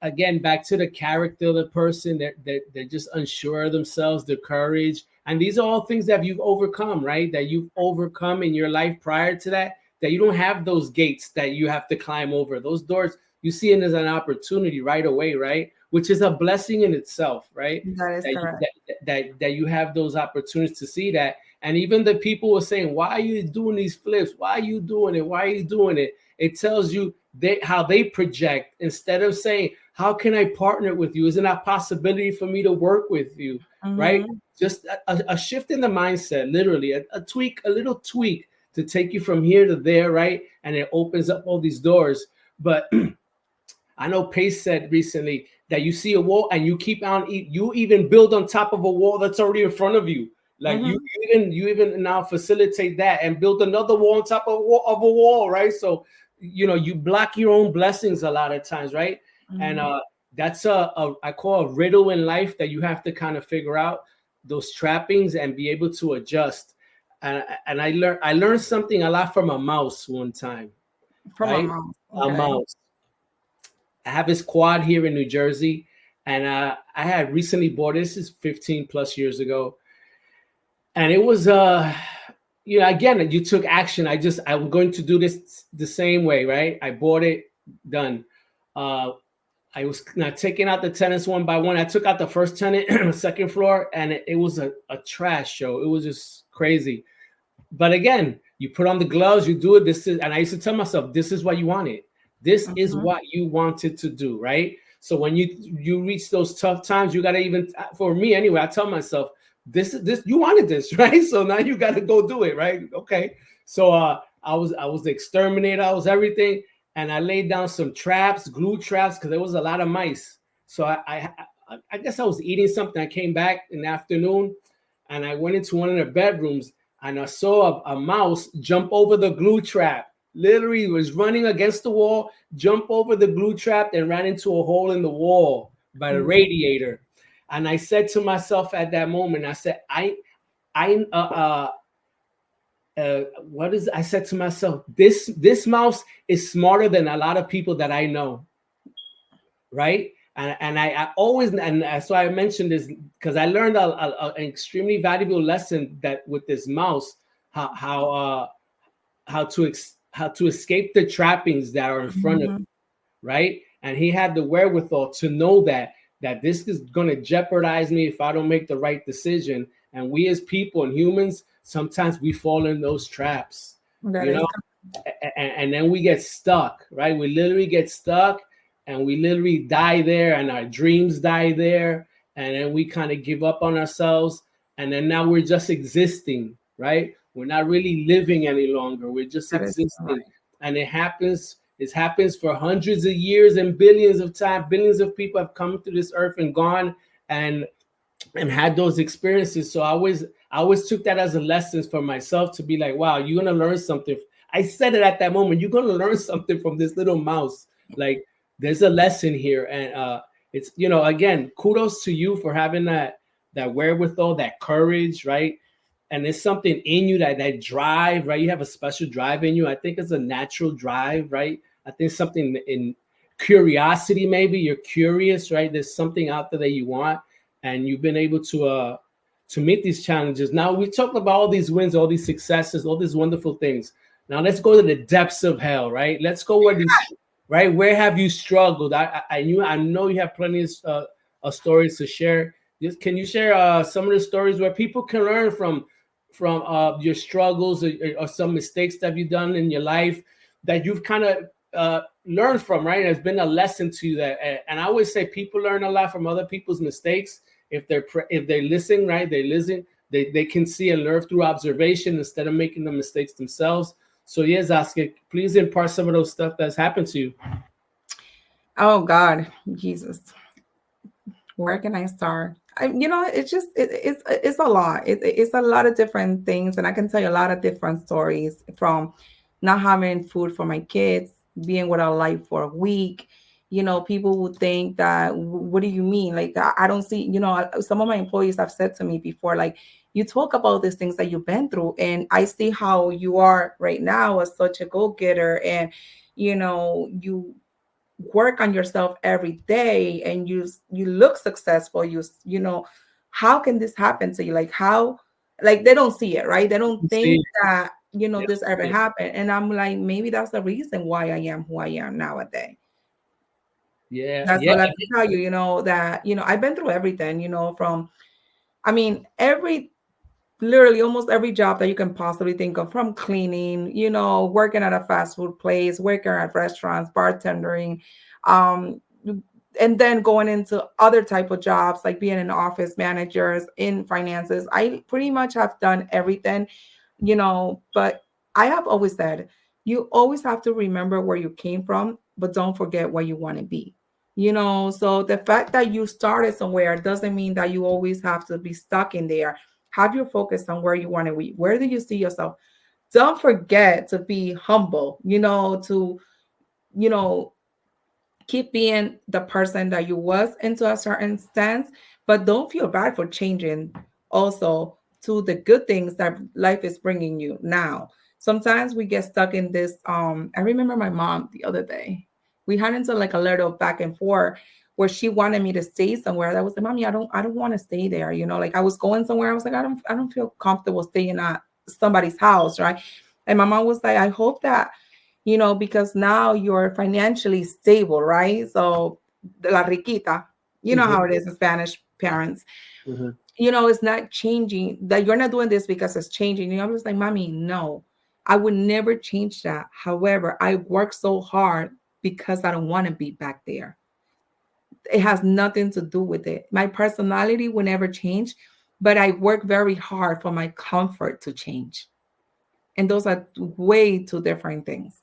again, back to the character of the person. They're just unsure of themselves, their courage. And these are all things that you've overcome, right? That you've overcome in your life prior to that you don't have those gates that you have to climb over. Those doors, you see it as an opportunity right away, right? Which is a blessing in itself, right? That is correct. That you have those opportunities to see that. And even the people were saying, why are you doing these flips? Why are you doing it? Why are you doing it? It tells you how they project, instead of saying, how can I partner with you? Isn't that a possibility for me to work with you? Right? Just a shift in the mindset, literally a little tweak to take you from here to there, right? And it opens up all these doors. But I know Pace said recently that you see a wall and you keep on, you even build on top of a wall that's already in front of you. Like you even now facilitate that and build another wall on top of a wall, right? So, you block your own blessings a lot of times, right? And that's I call a riddle in life that you have to kind of figure out those trappings and be able to adjust. and I learned something a lot from a mouse one time, From a right? mom. A Okay. mouse. I have this quad here in New Jersey, and I had recently bought this is 15 plus years ago, and it was again, you took action. I'm going to do this the same way, right? I bought it, done. Uh, I was not taking out the tenants one by one. I took out the first tenant, second floor, and it was a trash show. It was just crazy. But again, you put on the gloves, you do it. And I used to tell myself, this is what you wanted. This is Mhm. what you wanted to do, right? So when you reach those tough times, you gotta even, for me anyway, I tell myself, this you wanted this, right? So now you gotta go do it, right? Okay. So I was the exterminator, I was everything, and I laid down some traps, glue traps, because there was a lot of mice. So I guess I was eating something. I came back in the afternoon, and I went into one of the bedrooms, and I saw a mouse jump over the glue trap. Literally was running against the wall, jump over the glue trap, and ran into a hole in the wall by the Mhm. radiator. And I said to myself at that moment, I said, I, what is? I said to myself, this mouse is smarter than a lot of people that I know, right? And I always, and that's why I mentioned this, because I learned an extremely valuable lesson that with this mouse, how to escape the trappings that are in front of Mhm. you, right? And he had the wherewithal to know that this is going to jeopardize me if I don't make the right decision. And we as people and humans, sometimes we fall in those traps, That you is know, and then we get stuck, right? We literally get stuck, and we literally die there, and our dreams die there, and then we kind of give up on ourselves, and then now we're just existing, right? We're not really living any longer. We're just that is existing, right. and it happens. It happens for hundreds of years and billions of times. Billions of people have come to this earth and gone, and had those experiences. So I always took that as a lesson for myself to be like, wow, you're gonna learn something. I said it at that moment. You're gonna learn something from this little mouse. Like, there's a lesson here, and it's, again, kudos to you for having that wherewithal, that courage, right? And it's something in you, that drive, right? You have a special drive in you. I think it's a natural drive, right? I think something in curiosity, maybe you're curious, right? There's something out there that you want, and you've been able to meet these challenges. Now we talked about all these wins, all these successes, all these wonderful things. Now let's go to the depths of hell, right? Let's go where these, right? Where have you struggled? I know you have plenty of stories to share. Just, can you share some of the stories where people can learn from your struggles, or some mistakes that you've done in your life that you've kind of learned from, right? It's been a lesson to you. And I always say people learn a lot from other people's mistakes. If they listen, right? They listen. They can see and learn through observation instead of making the mistakes themselves. So yes, Zasquia, please impart some of those stuff that's happened to you. Oh God, Jesus. Where can I start? It's just it's a lot. It's a lot of different things, and I can tell you a lot of different stories from not having food for my kids, being without light for a week. People would think that, what do you mean? Like, I don't see. Some of my employees have said to me before, like, you talk about these things that you've been through, and I see how you are right now as such a go getter, and you work on yourself every day, and you look successful. How can this happen to you? Like, how, like, they don't see it, right? They don't See, think that yeah, this ever yeah, happened. And I'm like, maybe that's the reason why I am who I am nowadays. yeah, That's yeah. all I can tell you. That I've been through everything, from, I mean, literally almost every job that you can possibly think of, from cleaning, working at a fast food place, working at restaurants, bartending, um, and then going into other type of jobs like being an office managers in finances. I pretty much have done everything, but I have always said, you always have to remember where you came from, but don't forget where you want to be. So the fact that you started somewhere doesn't mean that you always have to be stuck in there. Have your focus on where you want to be. Where do you see yourself? Don't forget to be humble, to, you know, keep being the person that you was into a certain stance, but don't feel bad for changing also to the good things that life is bringing you now. Sometimes we get stuck in this. I remember my mom the other day. We had into like a little back and forth where she wanted me to stay somewhere. That was like, mommy, I don't want to stay there. You know, like I was going somewhere. I was like, I don't feel comfortable staying at somebody's house, right? And my mom was like, I hope that, because now you're financially stable, right? So la riquita, you know Mhm, how it is in Spanish parents. mhm. It's not changing, that you're not doing this because it's changing. I'm just like, mommy, no, I would never change that. However, I work so hard because I don't want to be back there. It has nothing to do with it. My personality will never change, but I work very hard for my comfort to change. And those are way two different things.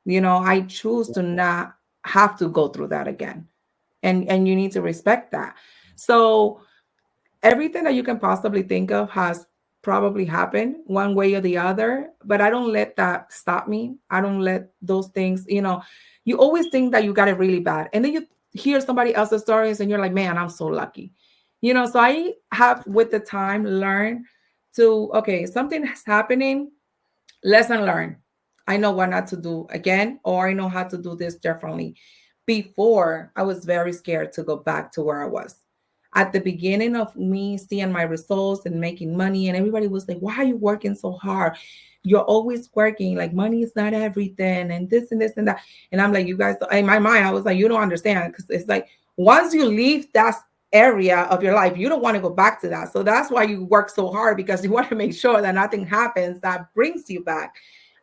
I choose to not have to go through that again. And you need to respect that. So everything that you can possibly think of has probably happened one way or the other, but I don't let that stop me. I don't let those things, you always think that you got it really bad. And then you hear somebody else's stories and you're like, man, I'm so lucky. So I have with the time learned to, okay, something is happening, lesson learned. I know what not to do again, or I know how to do this differently. Before, I was very scared to go back to where I was. At the beginning of me seeing my results and making money, and everybody was like, why are you working so hard? You're always working, like money is not everything, and this and this and that. And I'm like, you guys, in my mind, I was like, you don't understand. Because it's like, once you leave that area of your life, you don't want to go back to that. So that's why you work so hard, because you want to make sure that nothing happens that brings you back.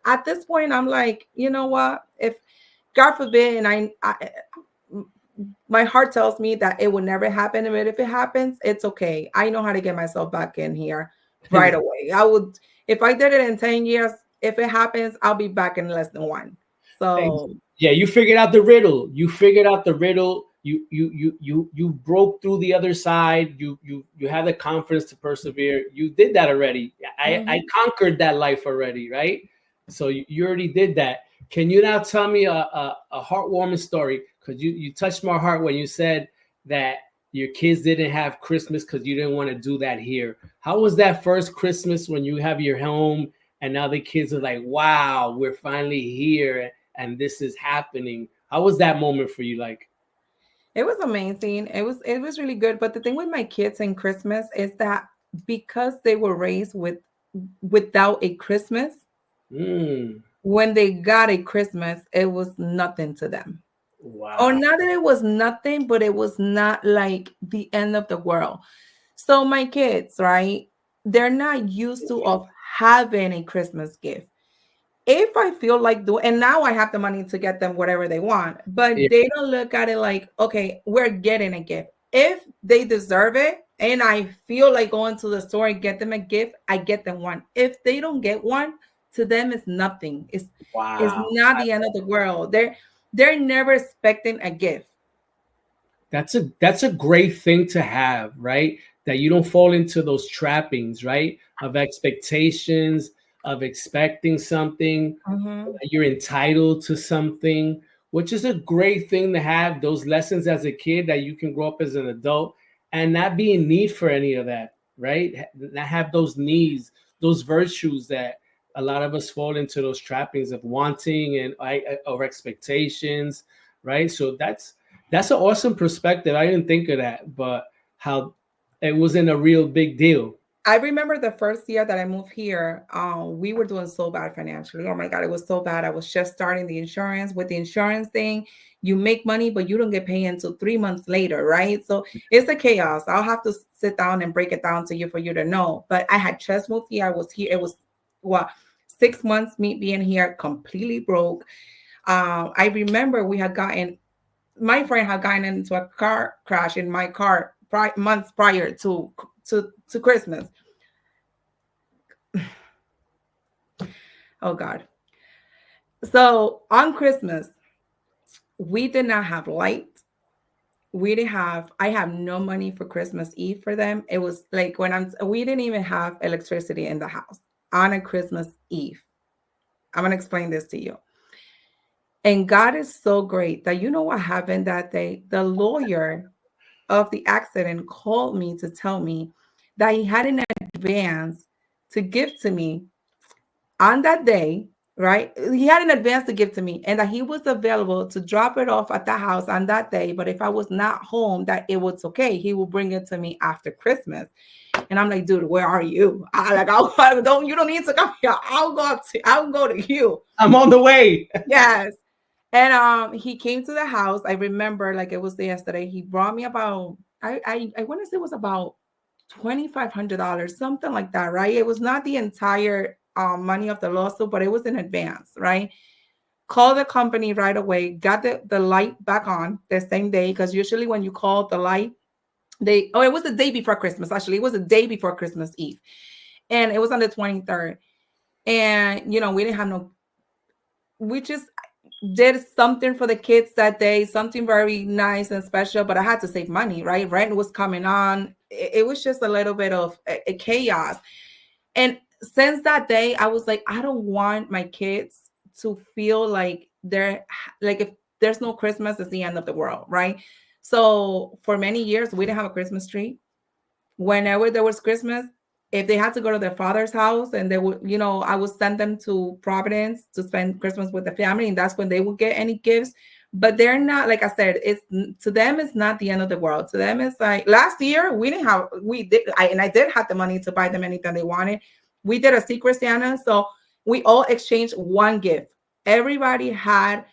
At this point, I'm like, you know what? If God forbid, and my heart tells me that it will never happen. But if it happens, it's okay. I know how to get myself back in here right away. I would, if I did it in 10 years, if it happens, I'll be back in less than one. So Yeah, you figured out the riddle. You figured out the riddle. You broke through the other side. You had the confidence to persevere. You did that already. I conquered that life already, right? So you already did that. Can you now tell me a heartwarming story? Because you touched my heart when you said that your kids didn't have Christmas because you didn't want to do that here. How was that first Christmas when you have your home and now the kids are like, wow, we're finally here and this is happening? How was that moment for you? Like, it was amazing. It was really good. But the thing with my kids in Christmas is that because they were raised without a Christmas, mm, when they got a Christmas, it was nothing to them. Or wow. not that it was nothing, but it was not like the end of the world. So my kids, right? They're not used to of having a Christmas gift. If I feel like doing, and now I have the money to get them whatever they want, Yeah, but they don't look at it like, okay, we're getting a gift. If they deserve it and I feel like going to the store and get them a gift, I get them one. If they don't get one, to them it's nothing. It's wow. not the end of the world. They're never expecting a gift. That's a great thing to have, right? That you don't fall into those trappings, right? Of expectations, of expecting something, Mhm. that you're entitled to something, which is a great thing to have those lessons as a kid that you can grow up as an adult and not be in need for any of that, right? Not have those needs, those virtues that a lot of us fall into those trappings of wanting and or expectations, right? So that's an awesome perspective. I didn't think of that, but how it wasn't a real big deal. I remember the first year that I moved here, we were doing so bad financially. Oh my God, it was so bad. I was just starting the insurance. With the insurance thing, you make money, but you don't get paid until 3 months later, right? So it's a chaos. I'll have to sit down and break it down to you for you to know. But I had just moved here. I was here. It was what 6 months me being here, completely broke. I remember we had gotten my friend had gotten into a car crash in my car months prior to Christmas. Oh God. So on Christmas, we did not have light. I have no money for Christmas Eve for them. It was like we didn't even have electricity in the house on a Christmas Eve. I'm going to explain this to you. And God is so great that you know what happened that day? The lawyer of the accident called me to tell me that he had an advance to give to me on that day, right? He had an advance to give to me and that he was available to drop it off at the house on that day. But if I was not home, that it was okay. He will bring it to me after Christmas. And I'm like, dude, where are you? You don't need to come here. I'll go to you. I'm on the way. Yes. And he came to the house. I remember like it was yesterday. He brought me about I want to say it was about $2,500, something like that, right? It was not the entire money of the lawsuit, but it was in advance, right? Called the company right away, got the light back on the same day, because usually when you call the light, it was the day before Christmas. Actually, it was the day before Christmas Eve, and it was on the 23rd. And we didn't have no. We just did something for the kids that day, something very nice and special. But I had to save money, right? Rent was coming on. It was just a little bit of a chaos. And since that day, I was like, I don't want my kids to feel like if there's no Christmas, it's the end of the world, right? So for many years, we didn't have a Christmas tree. Whenever there was Christmas, if they had to go to their father's house and they would, I would send them to Providence to spend Christmas with the family, and that's when they would get any gifts. But they're not, like I said, it's to them, it's not the end of the world. To them, it's like last year I did have the money to buy them anything they wanted. We did a Secret Santa, so we all exchanged one gift. Everybody had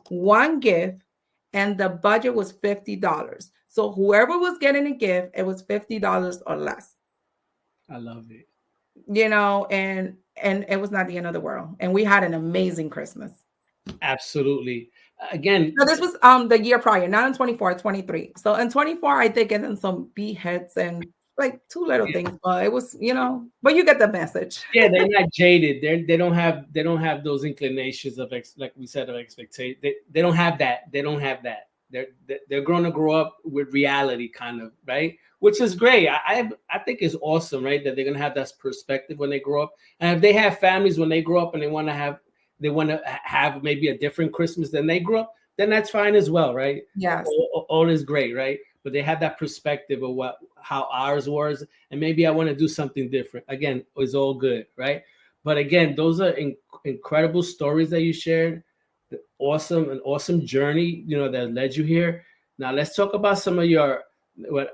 one gift, and the budget was $50. So whoever was getting a gift, it was $50 or less. I love it. And it was not the end of the world. And we had an amazing Christmas. Absolutely. Again, so this was the year prior, not in 24, 23. So in 24, I did get in some beeheads and like two little things, but it was, but you get the message. Yeah, they're not jaded. They don't have those inclinations of like we said, of expectation. They don't have that. They don't have that. They're going to grow up with reality, kind of, right? Which is great. I think it's awesome, right? That they're going to have that perspective when they grow up. And if they have families when they grow up and they want to have maybe a different Christmas than they grew up, then that's fine as well, right? Yes. All is great, right? But they have that perspective of how ours was, and maybe I want to do something different. Again, it's all good, right? But again, those are incredible stories that you shared. An awesome journey, that led you here. Now let's talk about some of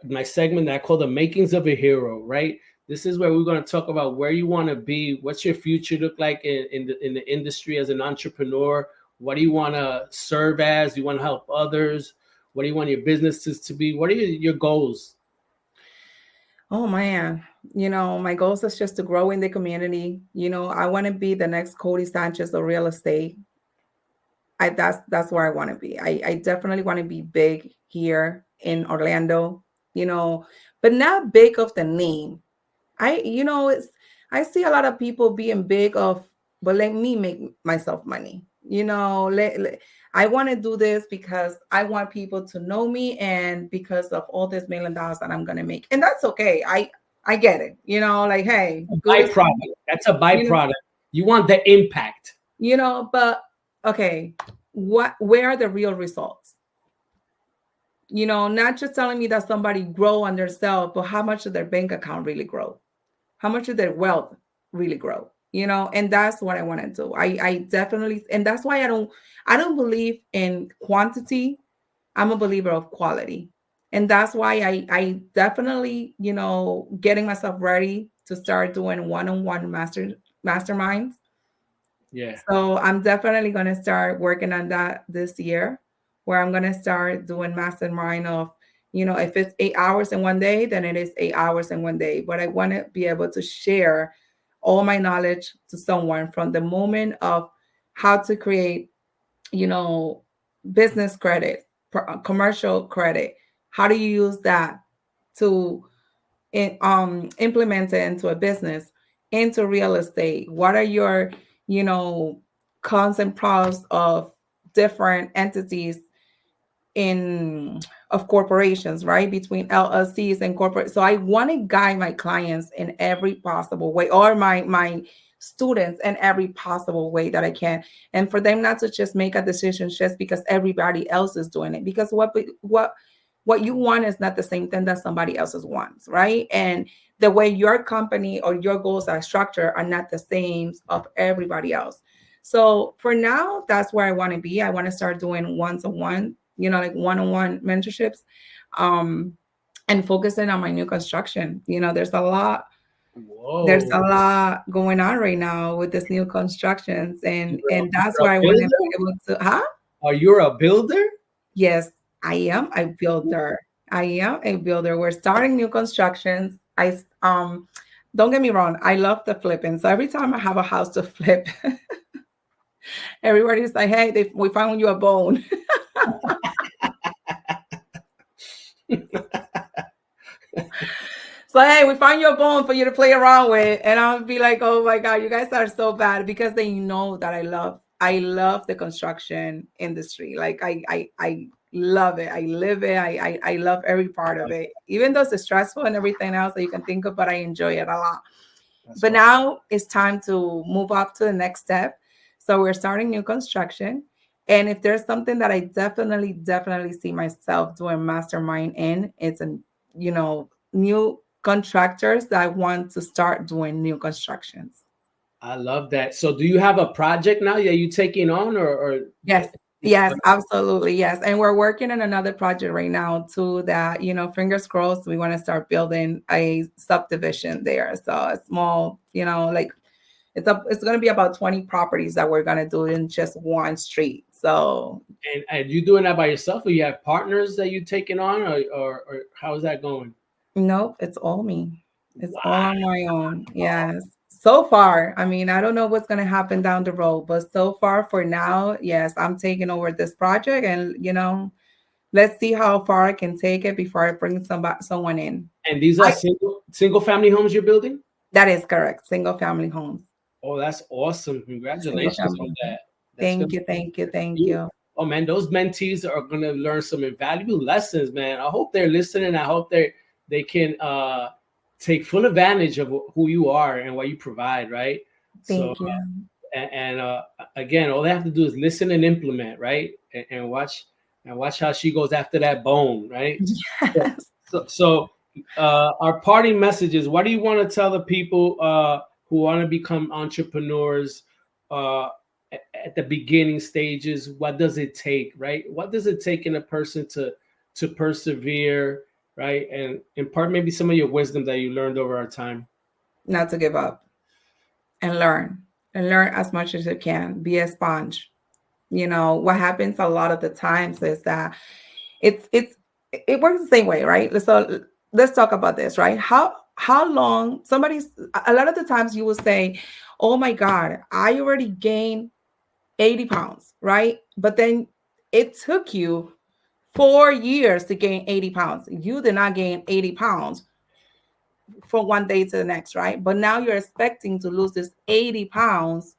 my segment that I call the makings of a hero, right? This is where we're going to talk about where you want to be, what's your future look like in the industry as an entrepreneur. What do you want to serve as? Do you want to help others? What do you want your businesses to be? What are your goals? Oh man, my goals is just to grow in the community. I want to be the next Cody Sanchez of real estate. That's where I want to be. I definitely want to be big here in Orlando, but not big of the name. I see a lot of people being big of, but let me make myself money. I want to do this because I want people to know me, and because of all this $1,000,000 that I'm gonna make, and that's okay. I get it. Like, hey, good byproduct. That's a byproduct. You want the impact. But okay, where are the real results? Not just telling me that somebody grow on their self, but how much did their bank account really grow? How much did their wealth really grow? And that's what I want to do. I definitely, and that's why I don't believe in quantity. I'm a believer of quality. And that's why I definitely, getting myself ready to start doing one-on-one masterminds. Yeah. So I'm definitely going to start working on that this year, where I'm going to start doing mastermind of, if it's 8 hours in one day, then it is 8 hours in one day. But I want to be able to share all my knowledge to someone, from the moment of how to create, business credit, commercial credit. How do you use that to implement it into a business, into real estate? What are your, cons and pros of different entities of corporations, right? Between LLCs and corporate. So I want to guide my clients in every possible way, or my students in every possible way that I can. And for them not to just make a decision just because everybody else is doing it, because what you want is not the same thing that somebody else's wants, right? And the way your company or your goals are structured are not the same of everybody else. So for now, that's where I want to be. I want to start doing one-to-one, like one-on-one mentorships, um, and focusing on my new construction. There's a Whoa. lot going on right now with this new constructions, and that's You're a why I want to builder? be able to, huh? Are you a builder? Yes, I am a builder. I am a builder. We're starting new constructions. Don't get me wrong, I love the flipping. So every time I have a house to flip, everybody's like, "Hey, we found you a bone." So hey, we found you a bone for you to play around with, and I'll be like, "Oh my god, you guys are so bad," because they know that I love the construction industry. Like I love it. I live it. I love every part of it, even though it's stressful and everything else that you can think of. But I enjoy it a lot. That's But awesome. now it's time to move up to the next step. So we're starting new construction. And if there's something that I definitely see myself doing mastermind in, it's new contractors that want to start doing new constructions. I love that. So do you have a project now that you taking on or Yes. it's Yes, absolutely. Yes. And we're working on another project right now too that, fingers crossed, we want to start building a subdivision there. So a small, like it's going to be about 20 properties that we're going to do in just one street. So and you doing that by yourself or you have partners that you taking on or how's that going? nope, it's all me. It's all Wow. on my own. Yes. So far, I mean, I don't know what's going to happen down the road, but so far for now, yes, I'm taking over this project, and let's see how far I can take it before I bring someone in. And these are I single family homes you're building? That is correct. Single family homes. Oh, that's awesome. Single Congratulations on family homes. that. That's gonna Thank you, thank you, thank you. you. Oh man, those mentees are gonna learn some invaluable lessons, man. I hope they're listening. I hope they can take full advantage of who you are and what you provide, right? So Thank you. and again, all they have to do is listen and implement, right? And watch how she goes after that bone, right? So, Yes. our parting messages. What do you want to tell the people who want to become entrepreneurs uh, at the beginning stages? What does it take, right? What does it take in a person to persevere, right? And impart maybe some of your wisdom that you learned over our time. Not to give up and learn as much as you can. Be a sponge. What happens a lot of the times is that it's it works the same way, right? So let's talk about this, right? How long somebody's a lot of the times you will say, "Oh my God, I already gained 80 pounds," right? But then it took you 4 years to gain 80 pounds. You did not gain 80 pounds from one day to the next, right? But now you're expecting to lose this 80 pounds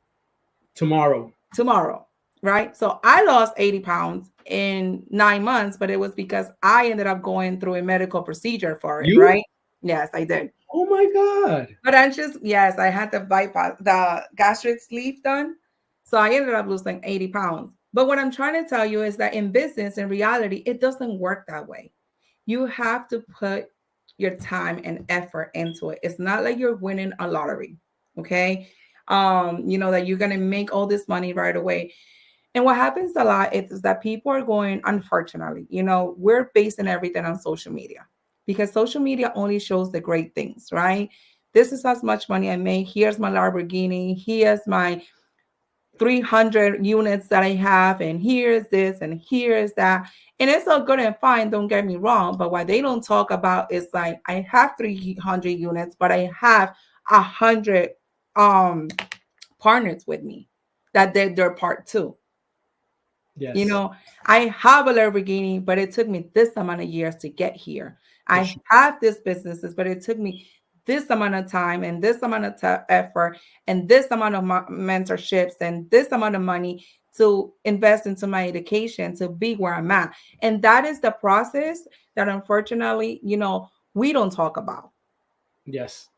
Tomorrow. tomorrow, right? So I lost 80 pounds in 9 months, but it was because I ended up going through a medical procedure for it, You? right? Yes, I did. Oh my God. But yes, I had the gastric sleeve done. So I ended up losing 80 pounds. But what I'm trying to tell you is that in business, in reality, it doesn't work that way. You have to put your time and effort into it. It's not like you're winning a lottery, okay? That you're gonna make all this money right away. And what happens a lot is that people are going, unfortunately, we're basing everything on social media because social media only shows the great things, right? This is as much money I make. Here's my Lamborghini. Here's my 300 units that I have. And here's this and here's that. And it's all good and fine. Don't get me wrong. But what they don't talk about is like, I have 300 units, but I have 100 um, partners with me that did their part too. You Yes, know, I have a Lamborghini, but it took me this amount of years to get here. for I sure. have this businesses, but it took me this amount of time and this amount of effort and this amount of mentorships and this amount of money to invest into my education to be where I'm at. And that is the process that unfortunately, we don't talk about, Yes.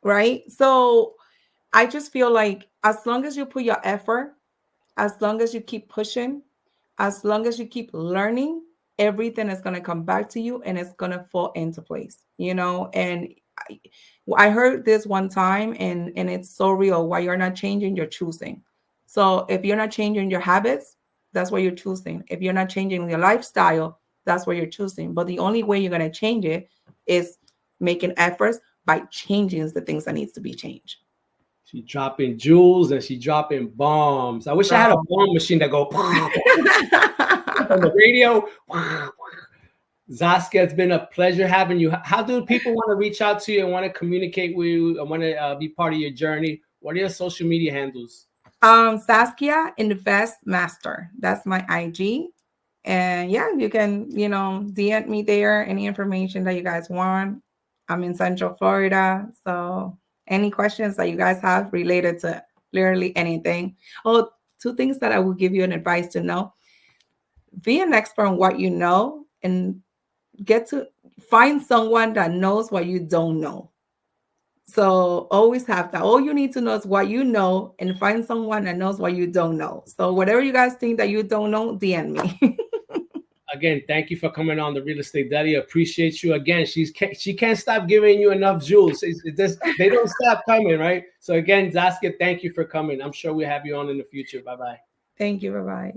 right? So I just feel like as long as you put your effort, as long as you keep pushing, as long as you keep learning, everything is going to come back to you and it's going to fall into place, and I heard this one time, and it's so real. Why you're not changing, you're choosing. So if you're not changing your habits, that's what you're choosing. If you're not changing your lifestyle, that's what you're choosing. But the only way you're going to change it is making efforts by changing the things that needs to be changed. She dropping jewels and she dropping bombs. I wish I had a bomb machine that go on the radio. Zasquia, it's been a pleasure having you. How do people want to reach out to you and want to communicate with you and want to be part of your journey? What are your social media handles? Zasquia Invest Master. That's my IG. And yeah, you can, DM me there, any information that you guys want. I'm in Central Florida. So any questions that you guys have related to literally anything. Oh, two things that I will give you an advice to know. Be an expert on what you know and get to find someone that knows what you don't know. So always have that. All you need to know is what you know and find someone that knows what you don't know. So whatever you guys think that you don't know, DM me. Again, thank you for coming on the Real Estate Deli. Appreciate you. Again, she can't stop giving you enough jewels. They don't stop coming, right? So again, Zasquia, thank you for coming. I'm sure we'll have you on in the future. Bye-bye. Thank you. Bye-bye.